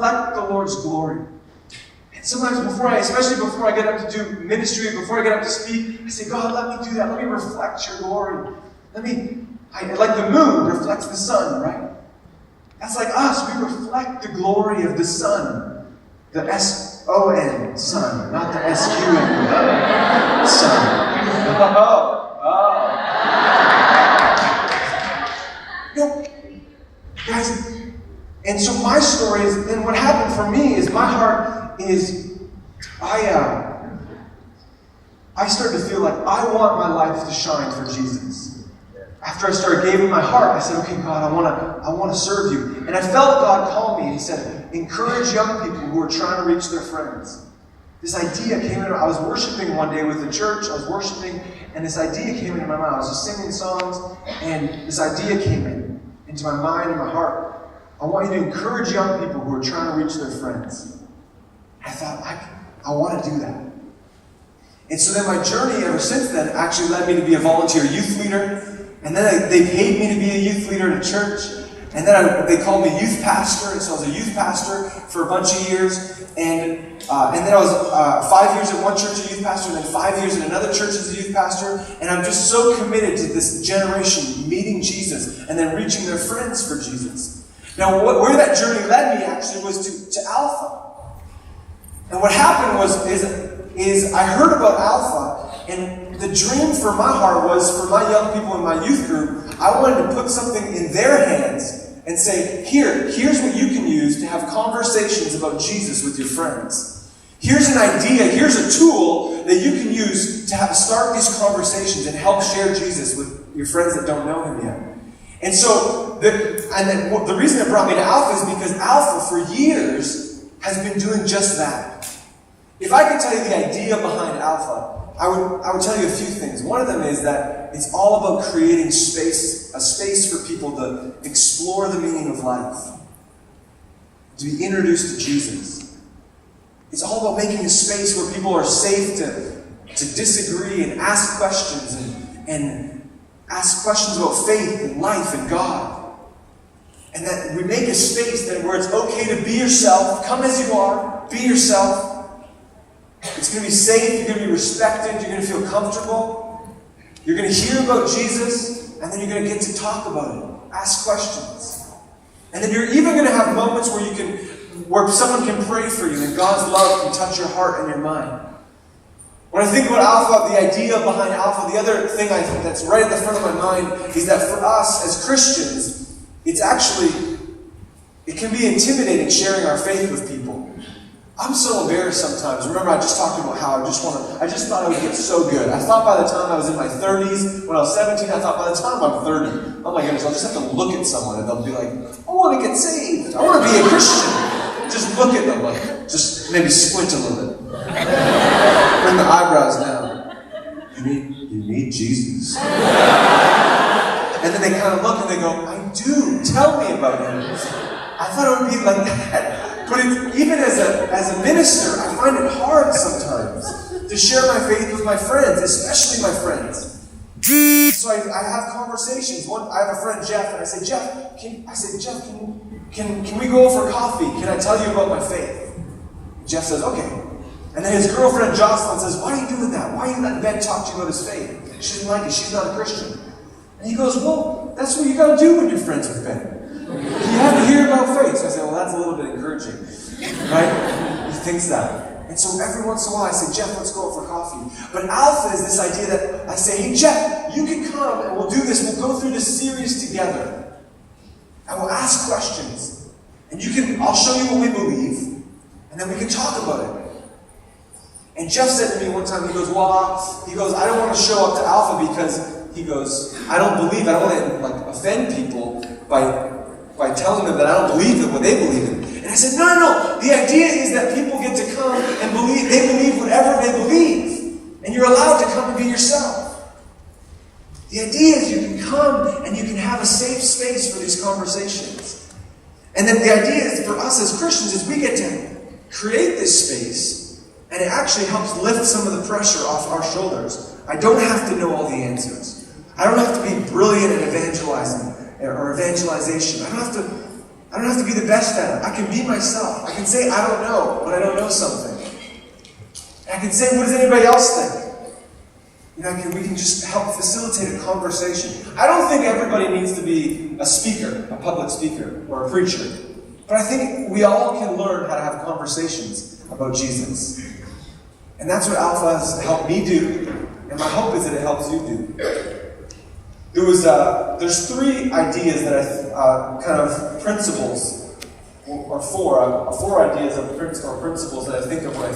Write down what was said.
reflect the Lord's glory. And sometimes especially before I get up to do ministry, before I get up to speak, I say, God, let me do that. Let me reflect your glory. Like the moon reflects the sun, right? That's like us. We reflect the glory of the sun. The S-O-N, sun, not the S-U-N, sun. Guys, and so my story is, and what happened for me is my heart is, I started to feel like I want my life to shine for Jesus. After I started giving my heart, I said, okay, God, I want to serve you. And I felt God call me. He said, encourage young people who are trying to reach their friends. This idea came into, I was worshiping one day with the church. I was worshiping, and this idea came into my mind. I was just singing songs, and this idea came into my mind and my heart. I want you to encourage young people who are trying to reach their friends. I thought, I want to do that. And so then my journey ever since then actually led me to be a volunteer youth leader. And then they paid me to be a youth leader in a church. And then they called me youth pastor. And so I was a youth pastor for a bunch of years. And then I was 5 years at one church as a youth pastor, and then 5 years in another church as a youth pastor. And I'm just so committed to this generation meeting Jesus and then reaching their friends for Jesus. Now, where that journey led me actually was to Alpha. And what happened is I heard about Alpha, and the dream for my heart was for my young people in my youth group, I wanted to put something in their hands and say, here's what you can use to have conversations about Jesus with your friends. Here's an idea, here's a tool that you can use to start these conversations and help share Jesus with your friends that don't know him yet. And so, the reason it brought me to Alpha is because Alpha, for years, has been doing just that. If I could tell you the idea behind Alpha, I would tell you a few things. One of them is that it's all about creating a space for people to explore the meaning of life, to be introduced to Jesus. It's all about making a space where people are safe to disagree and ask questions and ask questions about faith and life and God. And that we make a space then where it's okay to be yourself, come as you are, be yourself. It's going to be safe, you're going to be respected, you're going to feel comfortable. You're going to hear about Jesus, and then you're going to get to talk about it, ask questions. And then you're even going to have moments where someone can pray for you, and God's love can touch your heart and your mind. When I think about Alpha, the idea behind Alpha, the other thing I think that's right at the front of my mind is that for us as Christians, it can be intimidating sharing our faith with people. I'm so embarrassed sometimes. Remember, I just talked about how I just thought I would get so good. I thought by the time I was in my 30s, when I was 17, I thought by the time I'm 30, oh my goodness, I'll just have to look at someone and they'll be like, I want to get saved. I want to be a Christian. Just look at them, like, just maybe squint a little bit. Bring the eyebrows down. You need Jesus. And then they kind of look and they go, I do. Tell me about him. I thought it would be like that. But even as a minister, I find it hard sometimes to share my faith with my friends, especially my friends. So I have conversations. I have a friend, Jeff, and I say, Jeff, can we go for coffee? Can I tell you about my faith? Jeff says, okay. And then his girlfriend, Jocelyn, says, why are you doing that? Why are you letting Ben talk to you about his faith? She doesn't like it. She's not a Christian. And he goes, well, that's what you got to do when you're friends with Ben. You have to hear about faith. So I say, well, that's a little bit encouraging. Right? He thinks that. And so every once in a while I say, Jeff, let's go out for coffee. But Alpha is this idea that I say, hey, Jeff, you can come and we'll do this. We'll go through this series together. And we'll ask questions. And I'll show you what we believe. And then we can talk about it. And Jeff said to me one time, he goes, I don't want to show up to Alpha because, he goes, I don't want to offend people by telling them that I don't believe in what they believe in. And I said, no. The idea is that people get to come and they believe whatever they believe. And you're allowed to come and be yourself. The idea is you can come and you can have a safe space for these conversations. And then the idea is for us as Christians is we get to create this space, and it actually helps lift some of the pressure off our shoulders. I don't have to know all the answers. I don't have to be brilliant at evangelizing or evangelization. I I don't have to be the best at it. I can be myself. I can say I don't know when I don't know something. And I can say, what does anybody else think? We can just help facilitate a conversation. I don't think everybody needs to be a speaker, a public speaker, or a preacher. But I think we all can learn how to have conversations about Jesus. And that's what Alpha has helped me do. And my hope is that it helps you do. There's 3 ideas that kind of principles, or four ideas of principles that I think of when I